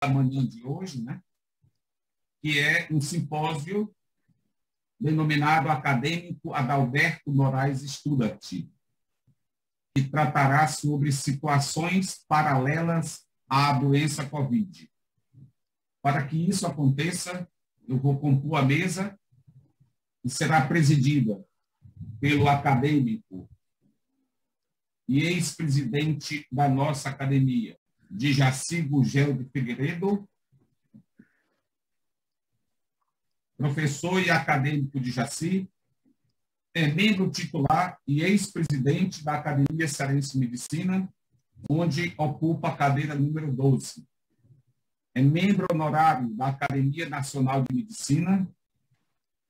da manhã de hoje, né, que é um simpósio denominado Acadêmico Adalberto Moraes Studart, que tratará sobre situações paralelas à doença Covid. Para que isso aconteça, eu vou compor a mesa e será presidida pelo acadêmico e ex-presidente da nossa academia, Djaci Gugel de Figueiredo, professor e acadêmico Djaci, é membro titular e ex-presidente da Academia Cearense de Medicina, onde ocupa a cadeira número 12. É membro honorário da Academia Nacional de Medicina,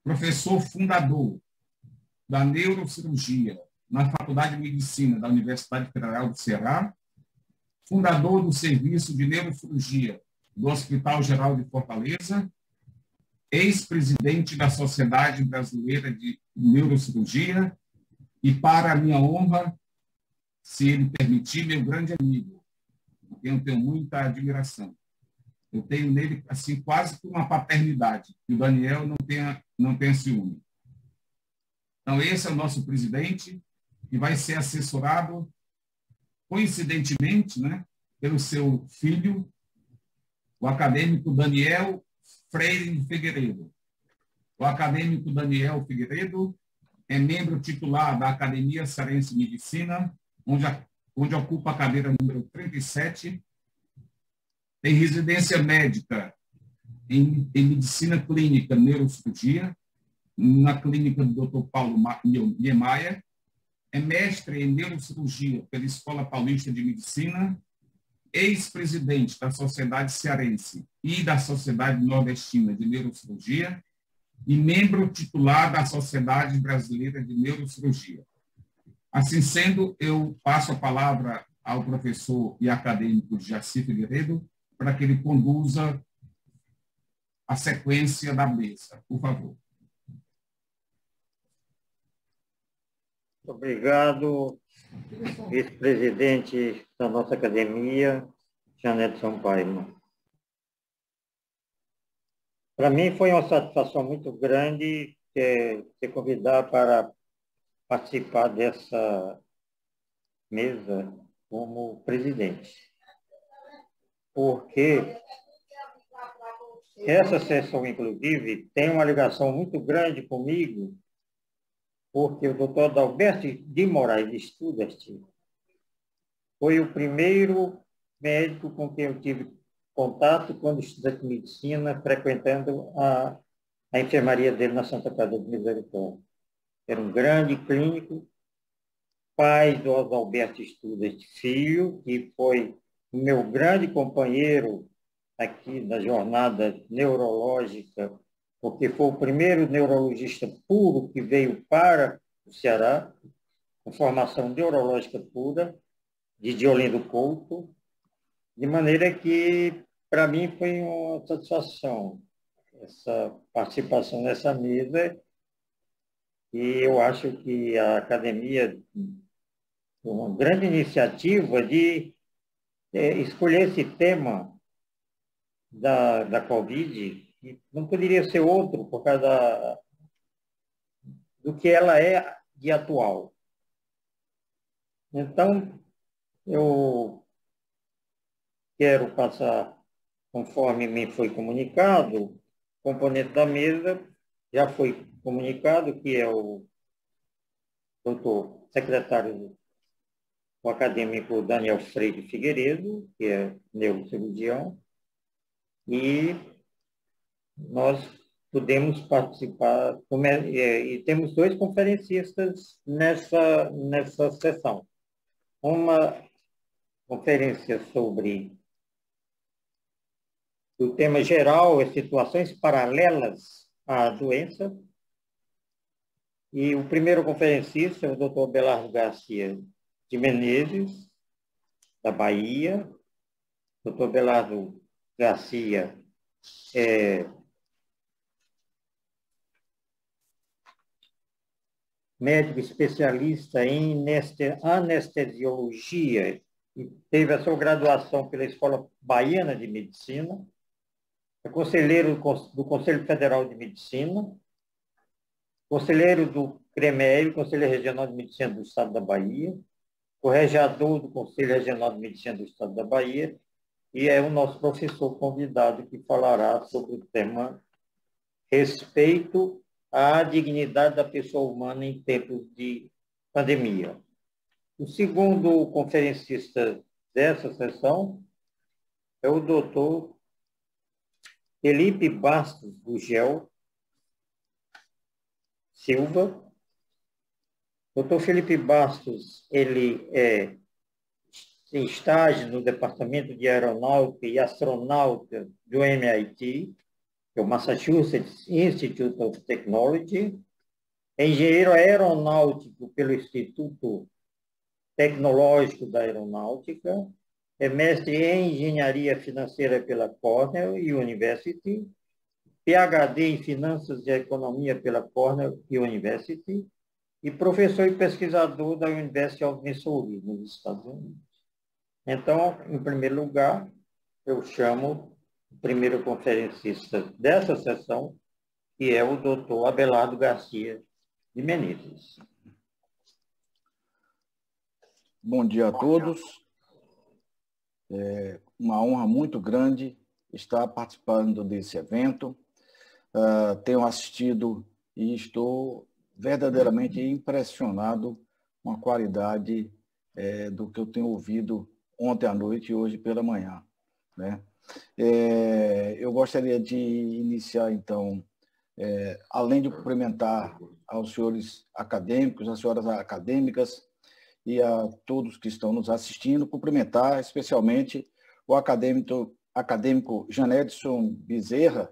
professor fundador da neurocirurgia na Faculdade de Medicina da Universidade Federal do Ceará, fundador do Serviço de Neurocirurgia do Hospital Geral de Fortaleza, ex-presidente da Sociedade Brasileira de Neurocirurgia e, para a minha honra, se ele permitir, meu grande amigo, a quem eu tenho muita admiração. Eu tenho nele, assim, quase que uma paternidade, que o Daniel não tenha ciúme. Então, esse é o nosso presidente, que vai ser assessorado, coincidentemente, né, pelo seu filho, o acadêmico Daniel Freire de Figueiredo. O acadêmico Daniel Figueiredo é membro titular da Academia Cearense de Medicina, onde ocupa a cadeira número 37, tem residência médica em Medicina Clínica Neurocirurgia, na clínica do Dr. Paulo Niemeyer, é mestre em Neurocirurgia pela Escola Paulista de Medicina, ex-presidente da Sociedade Cearense e da Sociedade Nordestina de Neurocirurgia e membro titular da Sociedade Brasileira de Neurocirurgia. Assim sendo, eu passo a palavra ao professor e acadêmico Djaci Figueiredo para que ele conduza a sequência da mesa. Por favor. Obrigado, vice-presidente da nossa academia, Janete Sampaio. Para mim foi uma satisfação muito grande ser convidado para participar dessa mesa como presidente, porque essa sessão, inclusive, tem uma ligação muito grande comigo, porque o Dr. Adalberto de Moraes Studart foi o primeiro médico com quem eu tive contato quando estudante de medicina, frequentando a enfermaria dele na Santa Casa de Misericórdia. Era um grande clínico, pai do Adalberto Studart Filho, que foi o meu grande companheiro aqui na jornada neurológica, porque foi o primeiro neurologista puro que veio para o Ceará, com formação neurológica pura, de Diolindo Couto, de maneira que, para mim, foi uma satisfação essa participação nessa mesa, e eu acho que a academia foi uma grande iniciativa de escolher esse tema da Covid, que não poderia ser outro por causa do que ela é de atual. Então, eu quero passar, conforme me foi comunicado, o componente da mesa já foi comunicado, que é o doutor secretário, o acadêmico Daniel Freire Figueiredo, que é neurocirurgião, e nós podemos participar, e temos dois conferencistas nessa sessão. Uma conferência sobre o tema geral, as situações paralelas à doença, e o primeiro conferencista é o Dr. Abelardo Garcia de Menezes, da Bahia. Dr. Abelardo Garcia é médico especialista em anestesiologia e teve a sua graduação pela Escola Baiana de Medicina, é conselheiro do Conselho Federal de Medicina, conselheiro do CREMEI, Conselho Regional de Medicina do Estado da Bahia, corregedor do Conselho Regional de Medicina do Estado da Bahia, e é o nosso professor convidado que falará sobre o tema respeito à dignidade da pessoa humana em tempos de pandemia. O segundo conferencista dessa sessão é o doutor Felipe Bastos Gugel Silva. Doutor Felipe Bastos, ele tem estágio no Departamento de Aeronáutica e Astronauta do MIT, que é o Massachusetts Institute of Technology, é engenheiro aeronáutico pelo Instituto Tecnológico da Aeronáutica, é mestre em engenharia financeira pela Cornell University, PhD em finanças e economia pela Cornell University e professor e pesquisador da University of Missouri, nos Estados Unidos. Então, em primeiro lugar, eu chamo o primeiro conferencista dessa sessão, que é o doutor Abelardo Garcia de Menezes. Bom dia a todos. É uma honra muito grande estar participando desse evento. Tenho assistido e estou verdadeiramente impressionado com a qualidade do que eu tenho ouvido ontem à noite e hoje pela manhã, né? Eu gostaria de iniciar, então, além de cumprimentar aos senhores acadêmicos, às senhoras acadêmicas e a todos que estão nos assistindo, cumprimentar especialmente o acadêmico Janedson Bezerra,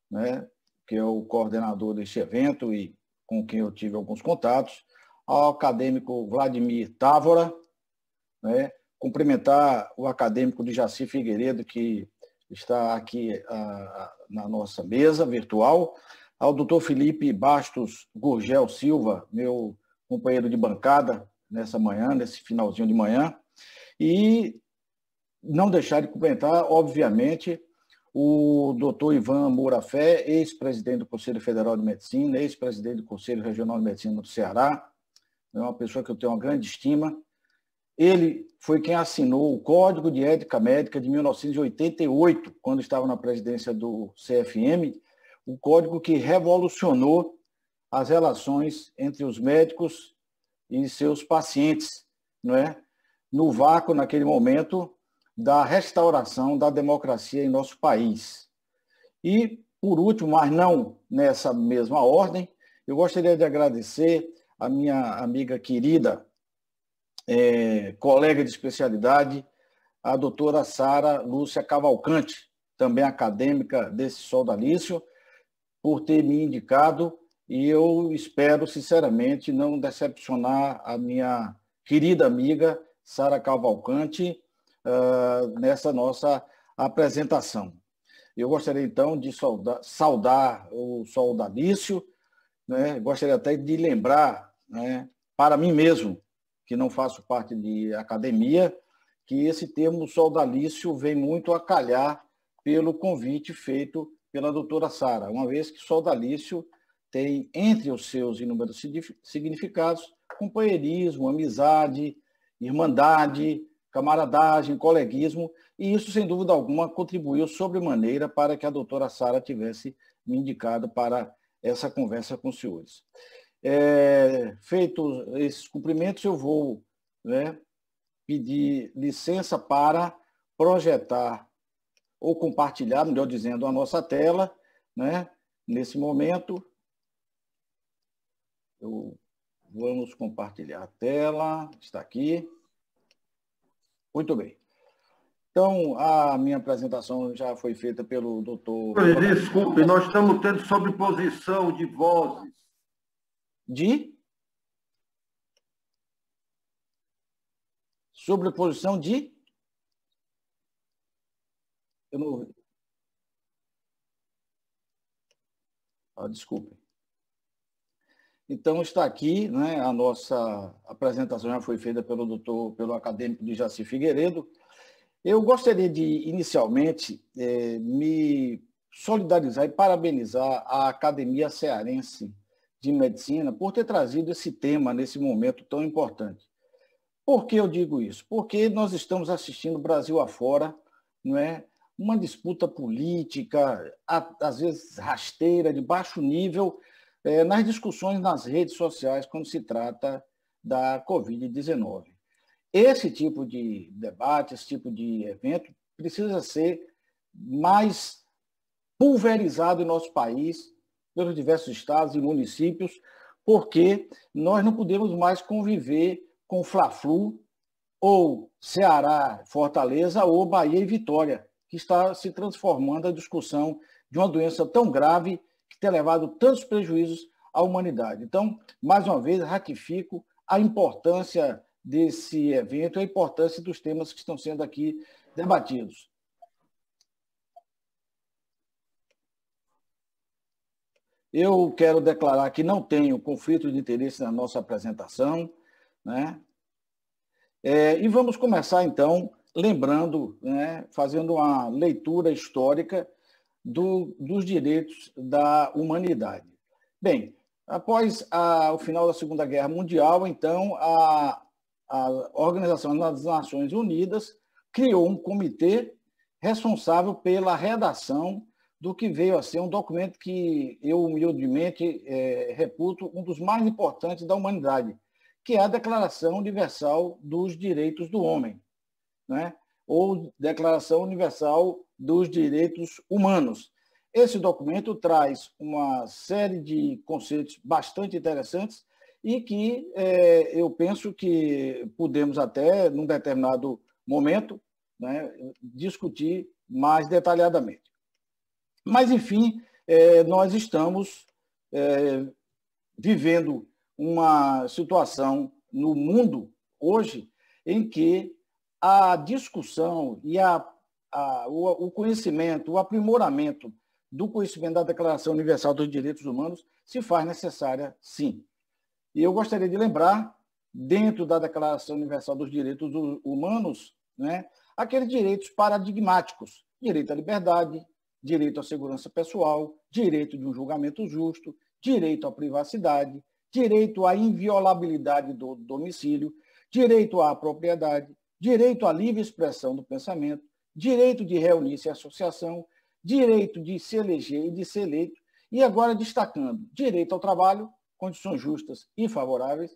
né, que é o coordenador deste evento e com quem eu tive alguns contatos, ao acadêmico Vladimir Távora, né, cumprimentar o acadêmico de Jaci Figueiredo, que está aqui na nossa mesa virtual, ao doutor Felipe Bastos Gurgel Silva, meu companheiro de bancada nessa manhã, nesse finalzinho de manhã, e não deixar de cumprimentar, obviamente, o doutor Ivan Moura Fé, ex-presidente do Conselho Federal de Medicina, ex-presidente do Conselho Regional de Medicina do Ceará, é uma pessoa que eu tenho uma grande estima. Ele foi quem assinou o Código de Ética Médica de 1988, quando estava na presidência do CFM, o código que revolucionou as relações entre os médicos e seus pacientes, não é? No vácuo, naquele momento, da restauração da democracia em nosso país. E, por último, mas não nessa mesma ordem, eu gostaria de agradecer a minha amiga querida, colega de especialidade, a doutora Sara Lúcia Cavalcante, também acadêmica desse Soldalício, por ter me indicado, e eu espero, sinceramente, não decepcionar a minha querida amiga Sara Cavalcante nessa nossa apresentação. Eu gostaria, então, de saudar o Soldalício, né? Gostaria até de lembrar, né, para mim mesmo, que não faço parte de academia, que esse termo soldalício vem muito a calhar pelo convite feito pela doutora Sara, uma vez que soldalício tem, entre os seus inúmeros significados, companheirismo, amizade, irmandade, camaradagem, coleguismo, e isso, sem dúvida alguma, contribuiu sobremaneira para que a doutora Sara tivesse me indicado para essa conversa com os senhores. Feitos esses cumprimentos, eu vou, né, pedir licença para projetar ou compartilhar, melhor dizendo, a nossa tela, né? Nesse momento, vamos compartilhar a tela, está aqui. Muito bem. Então, a minha apresentação já foi feita pelo doutor... Desculpe, nós estamos tendo sobreposição de vozes. Sobreposição de... Eu não ouvi. Desculpe. Então, está aqui, né, a nossa apresentação já foi feita pelo acadêmico de Jaci Figueiredo. Eu gostaria de, inicialmente, me solidarizar e parabenizar a Academia Cearense de Medicina por ter trazido esse tema nesse momento tão importante. Por que eu digo isso? Porque nós estamos assistindo Brasil afora, não é? Uma disputa política, às vezes rasteira, de baixo nível, nas discussões nas redes sociais quando se trata da Covid-19. Esse tipo de debate, esse tipo de evento precisa ser mais pulverizado em nosso país, pelos diversos estados e municípios, porque nós não podemos mais conviver com Fla-Flu, ou Ceará, Fortaleza, ou Bahia e Vitória, que está se transformando a discussão de uma doença tão grave que tem levado tantos prejuízos à humanidade. Então, mais uma vez, ratifico a importância desse evento, a importância dos temas que estão sendo aqui debatidos. Eu quero declarar que não tenho conflito de interesse na nossa apresentação, né? E vamos começar, então, lembrando, né, fazendo uma leitura histórica dos direitos da humanidade. Bem, após o final da Segunda Guerra Mundial, então, a Organização das Nações Unidas criou um comitê responsável pela redação do que veio a ser um documento que eu, humildemente, reputo um dos mais importantes da humanidade, que é a Declaração Universal dos Direitos do Homem, né? Ou Declaração Universal dos Direitos Humanos. Esse documento traz uma série de conceitos bastante interessantes e que eu penso que podemos até, num determinado momento, né, discutir mais detalhadamente. Mas, enfim, nós estamos vivendo uma situação no mundo hoje em que a discussão e o conhecimento, o aprimoramento do conhecimento da Declaração Universal dos Direitos Humanos se faz necessária, sim. E eu gostaria de lembrar, dentro da Declaração Universal dos Direitos Humanos, né, aqueles direitos paradigmáticos: direito à liberdade, direito à segurança pessoal, direito de um julgamento justo, direito à privacidade, direito à inviolabilidade do domicílio, direito à propriedade, direito à livre expressão do pensamento, direito de reunir-se em associação, direito de se eleger e de ser eleito, e agora destacando direito ao trabalho, condições justas e favoráveis,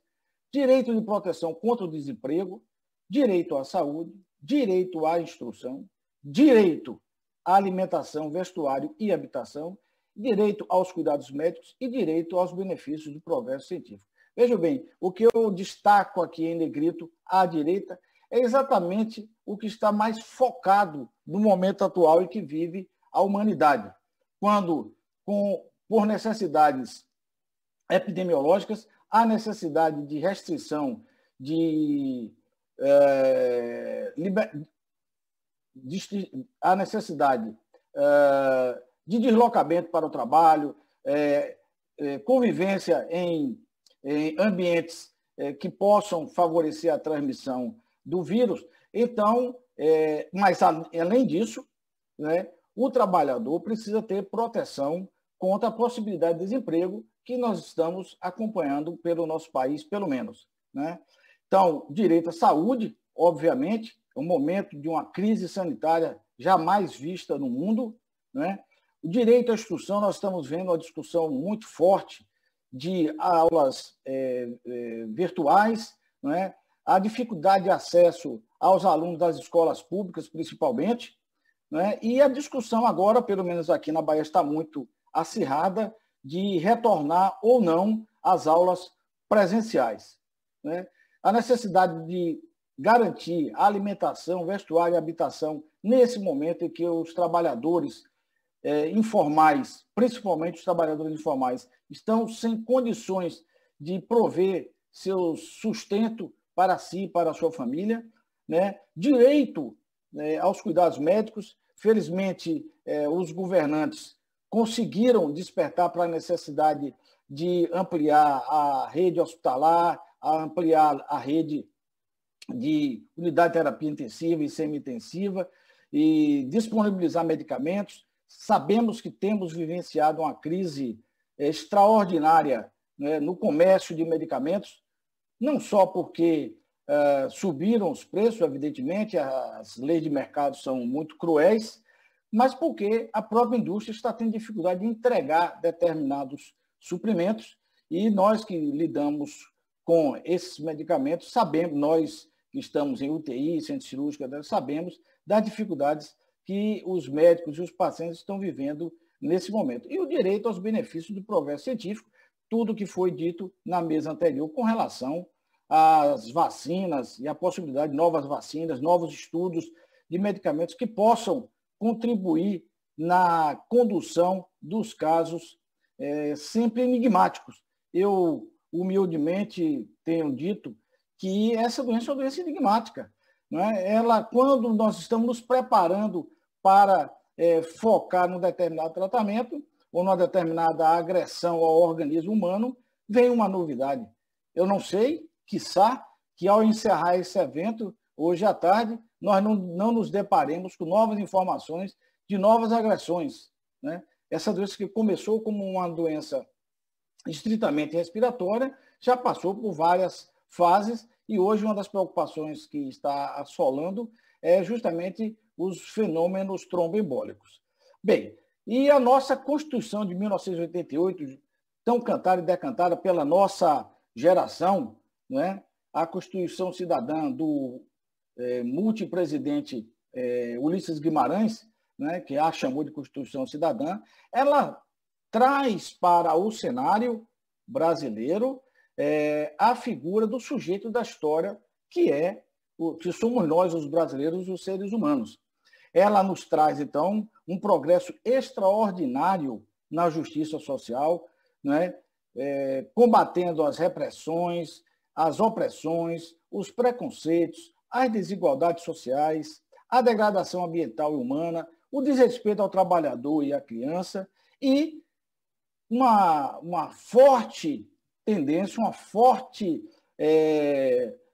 direito de proteção contra o desemprego, direito à saúde, direito à instrução, direito à alimentação, vestuário e habitação, direito aos cuidados médicos e direito aos benefícios do progresso científico. Veja bem, o que eu destaco aqui em negrito à direita é exatamente o que está mais focado no momento atual em que vive a humanidade, quando, por necessidades epidemiológicas, há necessidade de restrição, há necessidade de deslocamento para o trabalho, convivência em ambientes que possam favorecer a transmissão do vírus. Então, mas além disso, né, o trabalhador precisa ter proteção contra a possibilidade de desemprego que nós estamos acompanhando pelo nosso país, pelo menos, né? Então, direito à saúde, obviamente, é um momento de uma crise sanitária jamais vista no mundo, né? O direito à instrução, nós estamos vendo uma discussão muito forte de aulas virtuais, né? A dificuldade de acesso aos alunos das escolas públicas, principalmente, né? E a discussão agora, pelo menos aqui na Bahia, está muito acirrada de retornar ou não às aulas presenciais, né? A necessidade de garantir a alimentação, vestuário e habitação nesse momento em que os trabalhadores informais, principalmente os trabalhadores informais, estão sem condições de prover seu sustento para si e para a sua família, né? Direito aos cuidados médicos. Felizmente, os governantes conseguiram despertar para a necessidade de ampliar a rede hospitalar, a ampliar a rede de unidade de terapia intensiva e semi-intensiva e disponibilizar medicamentos. Sabemos que temos vivenciado uma crise extraordinária, né, no comércio de medicamentos, não só porque subiram os preços, evidentemente, as leis de mercado são muito cruéis, mas porque a própria indústria está tendo dificuldade de entregar determinados suprimentos e nós que lidamos com esses medicamentos sabemos, nós que estamos em UTI, centro cirúrgico, sabemos das dificuldades que os médicos e os pacientes estão vivendo nesse momento. E o direito aos benefícios do progresso científico, tudo que foi dito na mesa anterior com relação às vacinas e a possibilidade de novas vacinas, novos estudos de medicamentos que possam contribuir na condução dos casos sempre enigmáticos. Eu, humildemente, tenho dito que essa doença é uma doença enigmática. Não é? Ela, quando nós estamos nos preparando para focar num determinado tratamento ou numa determinada agressão ao organismo humano, vem uma novidade. Eu não sei, quiçá, que ao encerrar esse evento, hoje à tarde, nós não nos deparemos com novas informações de novas agressões. Né? Essa doença que começou como uma doença estritamente respiratória, já passou por várias fases e hoje uma das preocupações que está assolando é justamente os fenômenos tromboembólicos. Bem, e a nossa Constituição de 1988, tão cantada e decantada pela nossa geração, né? A Constituição Cidadã do multipresidente Ulisses Guimarães, né, que a chamou de Constituição Cidadã, ela traz para o cenário brasileiro a figura do sujeito da história, que somos nós, os brasileiros, os seres humanos. Ela nos traz, então, um progresso extraordinário na justiça social, né, combatendo as repressões, as opressões, os preconceitos, as desigualdades sociais, a degradação ambiental e humana, o desrespeito ao trabalhador e à criança e uma forte tendência, uma forte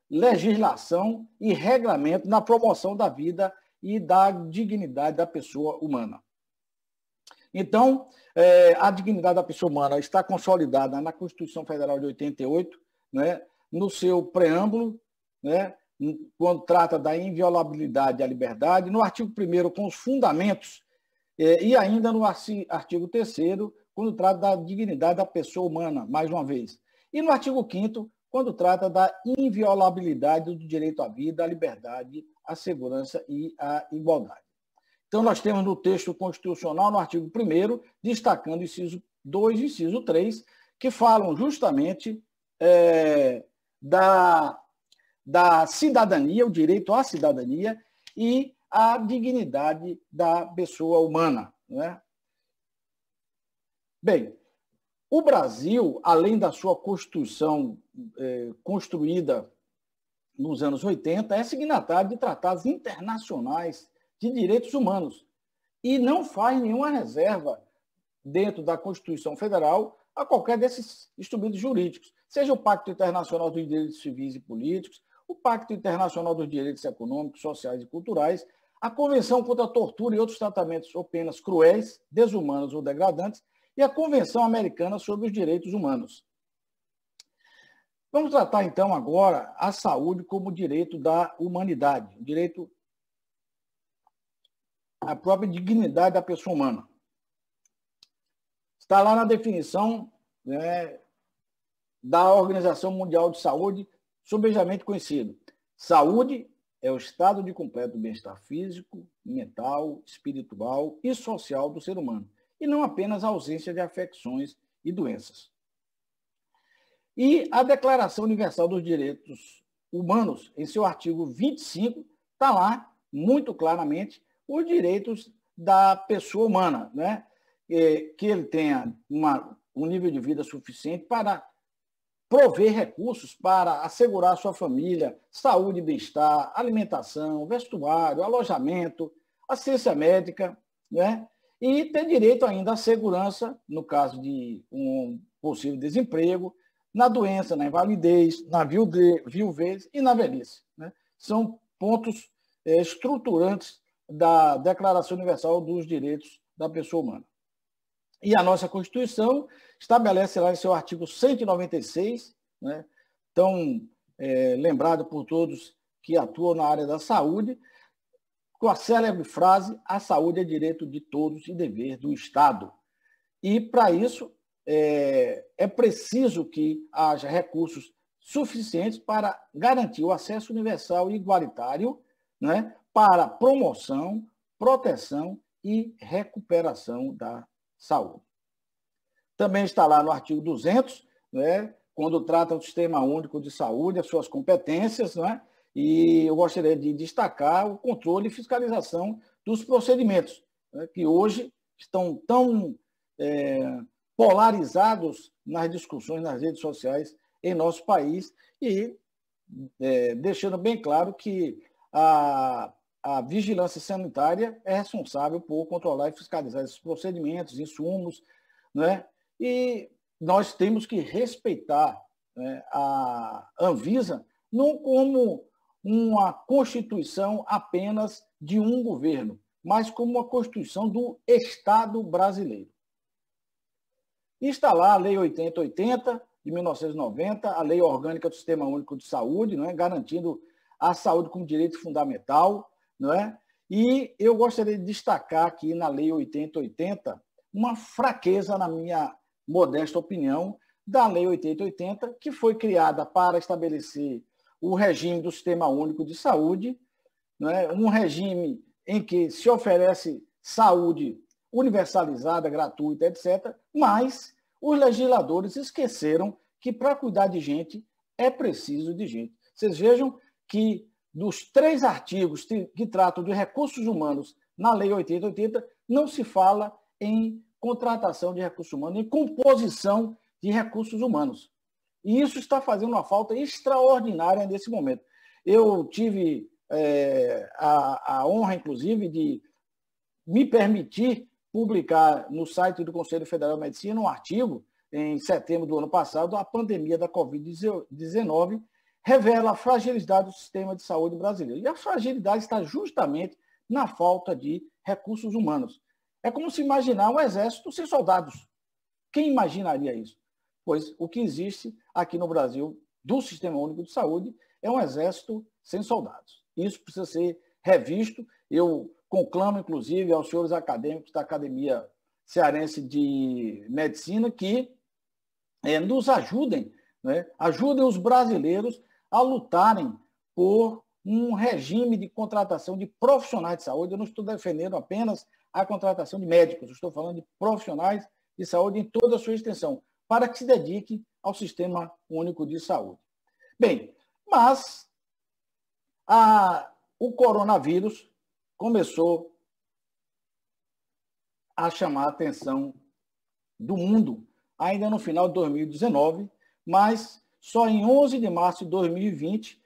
legislação e regramento na promoção da vida e da dignidade da pessoa humana. Então, a dignidade da pessoa humana está consolidada na Constituição Federal de 88, né, no seu preâmbulo, né, quando trata da inviolabilidade à liberdade, no artigo 1º com os fundamentos, e ainda no artigo 3º, quando trata da dignidade da pessoa humana, mais uma vez. E no artigo 5º, quando trata da inviolabilidade do direito à vida, à liberdade, à segurança e à igualdade. Então, nós temos no texto constitucional, no artigo 1º, destacando inciso 2 e inciso 3, que falam justamente da cidadania, o direito à cidadania e a dignidade da pessoa humana. Né? Bem, o Brasil, além da sua Constituição construída nos anos 80, é signatário de tratados internacionais de direitos humanos e não faz nenhuma reserva dentro da Constituição Federal a qualquer desses instrumentos jurídicos, seja o Pacto Internacional dos Direitos Civis e Políticos, o Pacto Internacional dos Direitos Econômicos, Sociais e Culturais, a Convenção contra a Tortura e outros tratamentos ou penas cruéis, desumanos ou degradantes, e a Convenção Americana sobre os Direitos Humanos. Vamos tratar, então, agora a saúde como direito da humanidade, o direito à própria dignidade da pessoa humana. Está lá na definição, né, da Organização Mundial de Saúde, subejamente conhecido. Saúde é o estado de completo bem-estar físico, mental, espiritual e social do ser humano, e não apenas a ausência de afecções e doenças. E a Declaração Universal dos Direitos Humanos, em seu artigo 25, está lá, muito claramente, os direitos da pessoa humana, né? Que ele tenha um nível de vida suficiente para prover recursos para assegurar a sua família, saúde e bem-estar, alimentação, vestuário, alojamento, assistência médica, né? E ter direito ainda à segurança, no caso de um possível desemprego, na doença, na invalidez, na viuvez e na velhice, né? São pontos estruturantes da Declaração Universal dos Direitos da Pessoa Humana. E a nossa Constituição estabelece lá em seu artigo 196, né, tão lembrado por todos que atuam na área da saúde, com a célebre frase: a saúde é direito de todos e dever do Estado. E, para isso, é preciso que haja recursos suficientes para garantir o acesso universal e igualitário, né, para promoção, proteção e recuperação da saúde. Também está lá no artigo 200, né, quando trata do Sistema Único de Saúde, as suas competências, né, e eu gostaria de destacar o controle e fiscalização dos procedimentos, né, que hoje estão tão polarizados nas discussões nas redes sociais em nosso país e deixando bem claro que a vigilância sanitária é responsável por controlar e fiscalizar esses procedimentos, insumos, né? E nós temos que respeitar, né, a Anvisa não como uma constituição apenas de um governo, mas como uma constituição do Estado brasileiro. E está lá a Lei 8080, de 1990, a Lei Orgânica do Sistema Único de Saúde, não é? Garantindo a saúde como direito fundamental, não é? E eu gostaria de destacar aqui na Lei 8080 uma fraqueza, na minha modesta opinião, da Lei 8080, que foi criada para estabelecer o regime do Sistema Único de Saúde, não é? Um regime em que se oferece saúde universalizada, gratuita, etc., mas os legisladores esqueceram que para cuidar de gente é preciso de gente. Vocês vejam que dos 3 artigos que tratam de recursos humanos na Lei 8080, não se fala em contratação de recursos humanos, em composição de recursos humanos. E isso está fazendo uma falta extraordinária nesse momento. Eu tive a honra, inclusive, de me permitir publicar no site do Conselho Federal de Medicina um artigo, em setembro do ano passado: a pandemia da Covid-19 revela a fragilidade do sistema de saúde brasileiro. E a fragilidade está justamente na falta de recursos humanos. É como se imaginar um exército sem soldados. Quem imaginaria isso? Pois o que existe aqui no Brasil do Sistema Único de Saúde é um exército sem soldados. Isso precisa ser revisto. Eu conclamo, inclusive, aos senhores acadêmicos da Academia Cearense de Medicina que nos ajudem, né? Ajudem os brasileiros a lutarem por um regime de contratação de profissionais de saúde. Eu não estou defendendo apenas a contratação de médicos, eu estou falando de profissionais de saúde em toda a sua extensão, para que se dediquem ao Sistema Único de Saúde. Bem, mas o coronavírus começou a chamar a atenção do mundo ainda no final de 2019, mas só em 11 de março de 2020,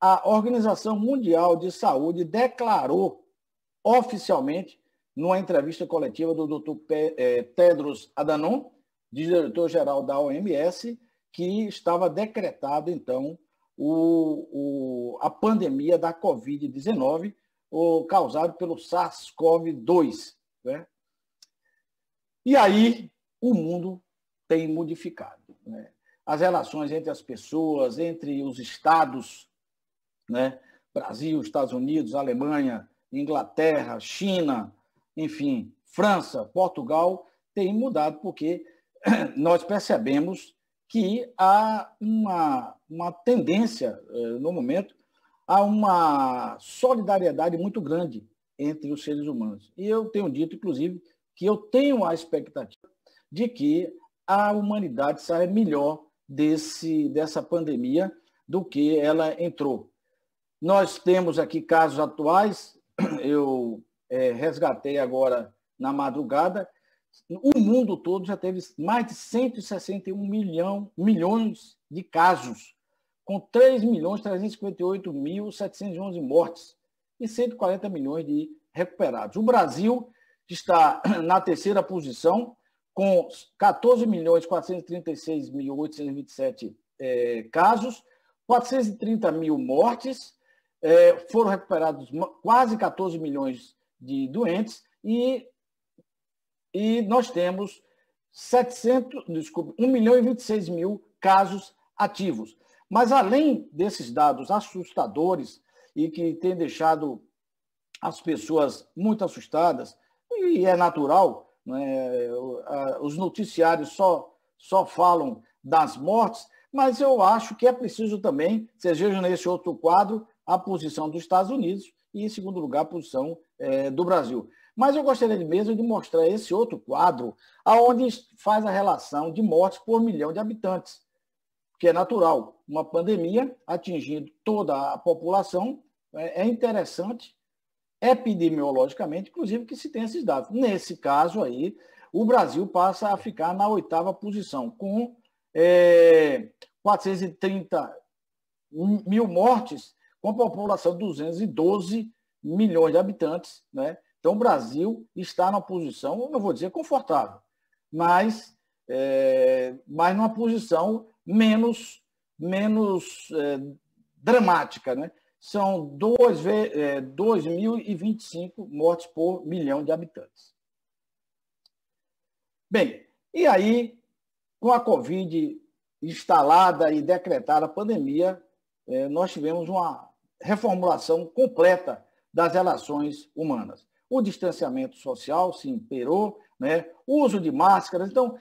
a Organização Mundial de Saúde declarou oficialmente, numa entrevista coletiva do Dr. Tedros Adhanom, diretor-geral da OMS, que estava decretado, então, a pandemia da Covid-19, causado pelo SARS-CoV-2. Né? E aí o mundo tem modificado, né? As relações entre as pessoas, entre os estados, né? Brasil, Estados Unidos, Alemanha, Inglaterra, China, enfim, França, Portugal, têm mudado porque nós percebemos que há uma tendência, no momento, a uma solidariedade muito grande entre os seres humanos. E eu tenho dito, inclusive, que eu tenho a expectativa de que a humanidade saia melhor dessa pandemia do que ela entrou. Nós temos aqui casos atuais, eu resgatei agora na madrugada, o mundo todo já teve mais de 161 milhões de casos, com 3.358.711 mortes e 140 milhões de recuperados. O Brasil está na terceira posição, com 14.436.827 casos, 430 mil mortes, foram recuperados quase 14 milhões de doentes e nós temos 1 milhão e 26 mil casos ativos. Mas, além desses dados assustadores e que têm deixado as pessoas muito assustadas, e é natural, né? Os noticiários só falam das mortes, mas eu acho que é preciso também, vocês vejam nesse outro quadro, a posição dos Estados Unidos e, em segundo lugar, a posição do Brasil. Mas eu gostaria mesmo de mostrar esse outro quadro, onde faz a relação de mortes por milhão de habitantes, que é natural. Uma pandemia atingindo toda a população, é interessante, epidemiologicamente, inclusive, que se tem esses dados. Nesse caso aí, o Brasil passa a ficar na 8ª posição, com 430 mil mortes, com a população de 212 milhões de habitantes, né? Então, o Brasil está numa posição, não vou dizer confortável, mas numa posição menos dramática, né? São 2.025 mortes por milhão de habitantes. Bem, e aí, com a Covid instalada e decretada a pandemia, nós tivemos uma reformulação completa das relações humanas. O distanciamento social se imperou, né? O uso de máscaras. Então,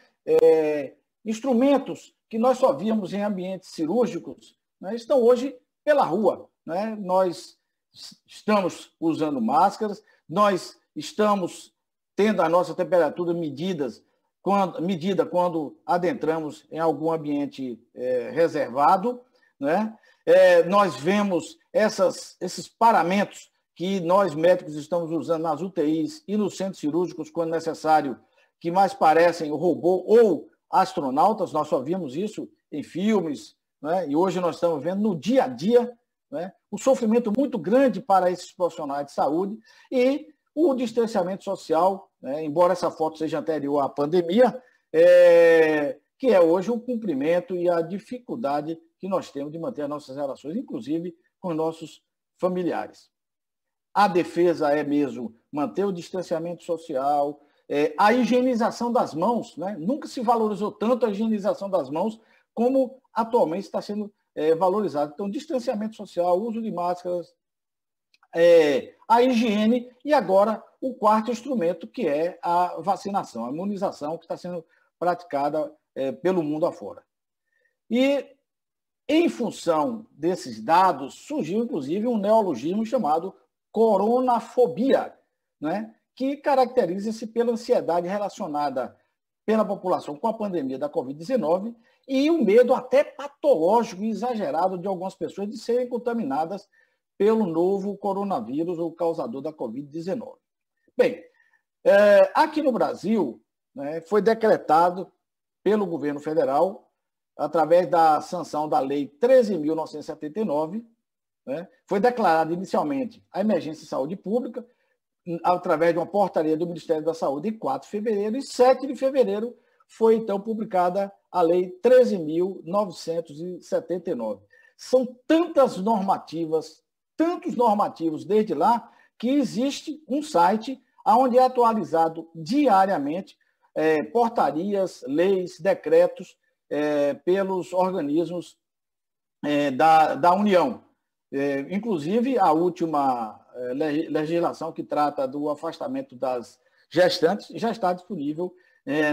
instrumentos que nós só víamos em ambientes cirúrgicos, né, estão hoje pela rua, né? Nós estamos usando máscaras, nós estamos tendo a nossa temperatura medida quando adentramos em algum ambiente reservado, né? Nós vemos esses paramentos que nós médicos estamos usando nas UTIs e nos centros cirúrgicos, quando necessário, que mais parecem o robô ou astronautas. Nós só vimos isso em filmes, né? E hoje nós estamos vendo no dia a dia, né, um sofrimento muito grande para esses profissionais de saúde e o distanciamento social, né, embora essa foto seja anterior à pandemia, que é hoje o cumprimento e a dificuldade que nós temos de manter as nossas relações, inclusive com nossos familiares. A defesa é mesmo manter o distanciamento social, a higienização das mãos, né? Nunca se valorizou tanto a higienização das mãos como atualmente está sendo valorizado. Então, distanciamento social, uso de máscaras, a higiene e agora o quarto instrumento, que é a vacinação, a imunização que está sendo praticada pelo mundo afora. E, em função desses dados, surgiu, inclusive, um neologismo chamado coronafobia, né, que caracteriza-se pela ansiedade relacionada pela população com a pandemia da Covid-19 e o medo até patológico e exagerado de algumas pessoas de serem contaminadas pelo novo coronavírus, o causador da Covid-19. Bem, aqui no Brasil, né, foi decretado pelo governo federal, através da sanção da Lei 13.979, né, foi declarada inicialmente a emergência de saúde pública, através de uma portaria do Ministério da Saúde, em 4 de fevereiro, e 7 de fevereiro foi, então, publicada a Lei 13.979. São tantos normativos desde lá, que existe um site onde é atualizado diariamente portarias, leis, decretos pelos organismos da União. Inclusive, a última legislação que trata do afastamento das gestantes já está disponível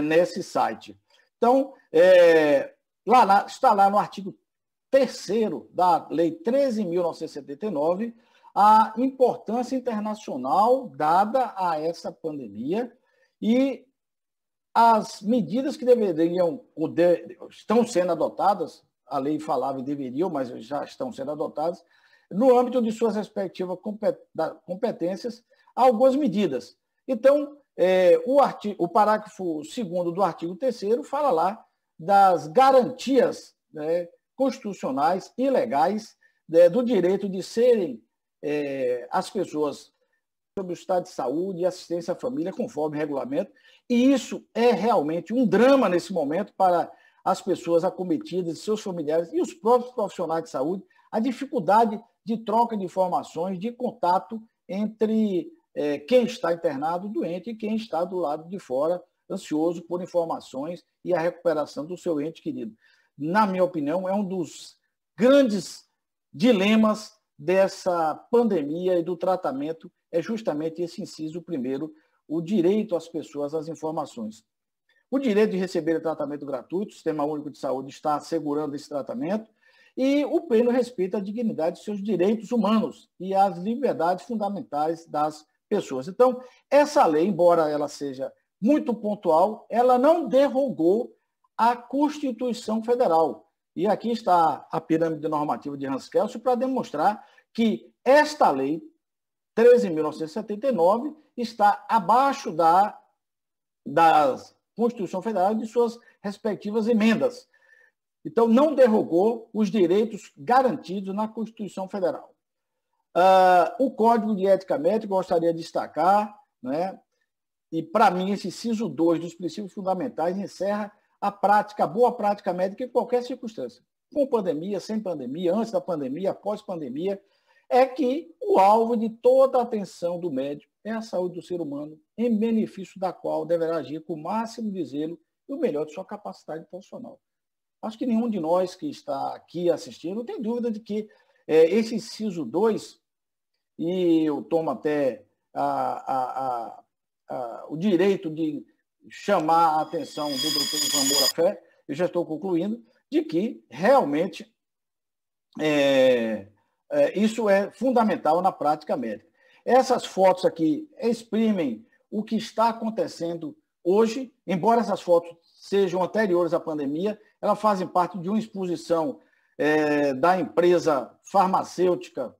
nesse site. Então, está lá no artigo 3º da Lei 13.979 a importância internacional dada a essa pandemia e as medidas que estão sendo adotadas, a lei falava e deveriam, mas já estão sendo adotadas, no âmbito de suas respectivas competências, algumas medidas. Então, o parágrafo 2º do artigo 3º fala lá das garantias, né, constitucionais e legais do direito de serem as pessoas sobre o estado de saúde e assistência à família, conforme regulamento, E isso é realmente um drama nesse momento para as pessoas acometidas, seus familiares e os próprios profissionais de saúde, a dificuldade de troca de informações, de contato entre quem está internado, doente, e quem está do lado de fora, ansioso por informações e a recuperação do seu ente querido. Na minha opinião, é um dos grandes dilemas dessa pandemia e do tratamento, é justamente esse inciso primeiro, o direito às pessoas às informações. O direito de receber tratamento gratuito, o Sistema Único de Saúde está assegurando esse tratamento, e o pleno respeito à dignidade de seus direitos humanos e às liberdades fundamentais das pessoas. Então, essa lei, embora ela seja muito pontual, ela não derrogou a Constituição Federal. E aqui está a pirâmide normativa de Hans Kelsen para demonstrar que esta lei, 13.979, está abaixo da Constituição Federal e de suas respectivas emendas. Então, não derrogou os direitos garantidos na Constituição Federal. O Código de Ética Médica, gostaria de destacar, né? E, para mim, esse inciso 2 dos princípios fundamentais encerra a boa prática médica em qualquer circunstância. Com pandemia, sem pandemia, antes da pandemia, após pandemia, é que o alvo de toda a atenção do médico é a saúde do ser humano, em benefício da qual deverá agir com o máximo de zelo e o melhor de sua capacidade profissional. Acho que nenhum de nós que está aqui assistindo tem dúvida de que esse inciso 2, e eu tomo até o direito de chamar a atenção do doutor Ivan Moura Fé, eu já estou concluindo, de que realmente isso é fundamental na prática médica. Essas fotos aqui exprimem o que está acontecendo hoje, embora essas fotos sejam anteriores à pandemia, elas fazem parte de uma exposição da empresa farmacêutica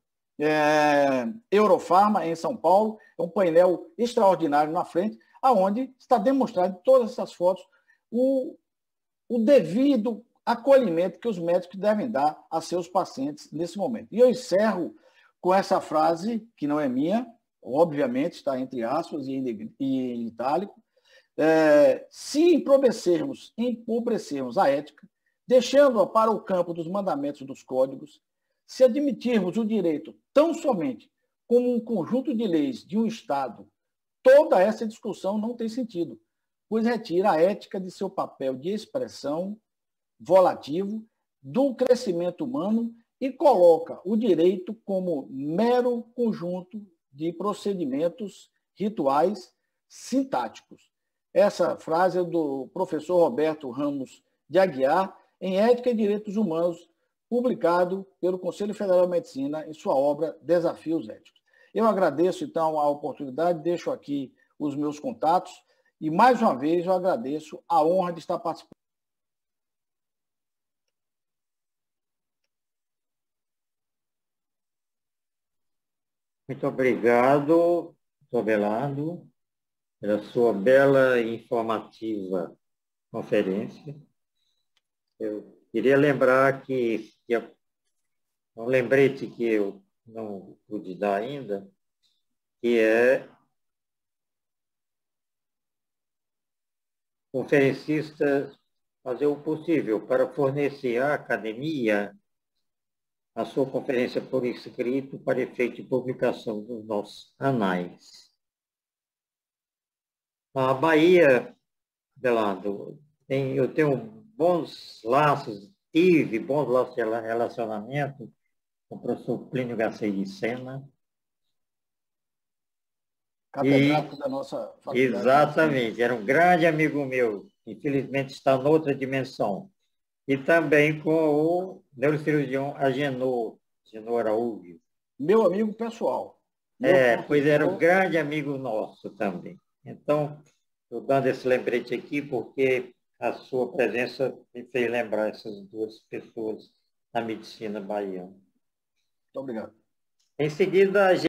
Eurofarma, em São Paulo. É um painel extraordinário na frente, onde está demonstrado em todas essas fotos o devido acolhimento que os médicos devem dar a seus pacientes nesse momento. E eu encerro com essa frase, que não é minha, obviamente está entre aspas e em itálico. Se empobrecermos a ética, deixando-a para o campo dos mandamentos dos códigos, se admitirmos o direito tão somente como um conjunto de leis de um Estado, toda essa discussão não tem sentido, pois retira a ética de seu papel de expressão volativo do crescimento humano e coloca o direito como mero conjunto de procedimentos rituais sintáticos. Essa frase é do professor Roberto Ramos de Aguiar, em Ética e Direitos Humanos, publicado pelo Conselho Federal de Medicina em sua obra Desafios Éticos. Eu agradeço, então, a oportunidade, deixo aqui os meus contatos e, mais uma vez, eu agradeço a honra de estar participando. Muito obrigado, doutor Belardo, pela sua bela e informativa conferência. Eu queria lembrar que um lembrete que eu não pude dar ainda, que é conferencistas fazer o possível para fornecer à academia a sua conferência por escrito para efeito de publicação dos nossos anais. A Bahia, Belardo, eu tenho bons laços, tive bons laços de relacionamento com o professor Plínio Garcia de Sena. Catedrático da nossa faculdade. Exatamente, era um grande amigo meu, infelizmente está noutra dimensão. E também com o neurocirurgião Agenor Araújo. Meu amigo pessoal. Pois era um grande amigo nosso também. Então, estou dando esse lembrete aqui porque a sua presença me fez lembrar essas duas pessoas na medicina baiana. Muito obrigado. Em seguida, a gente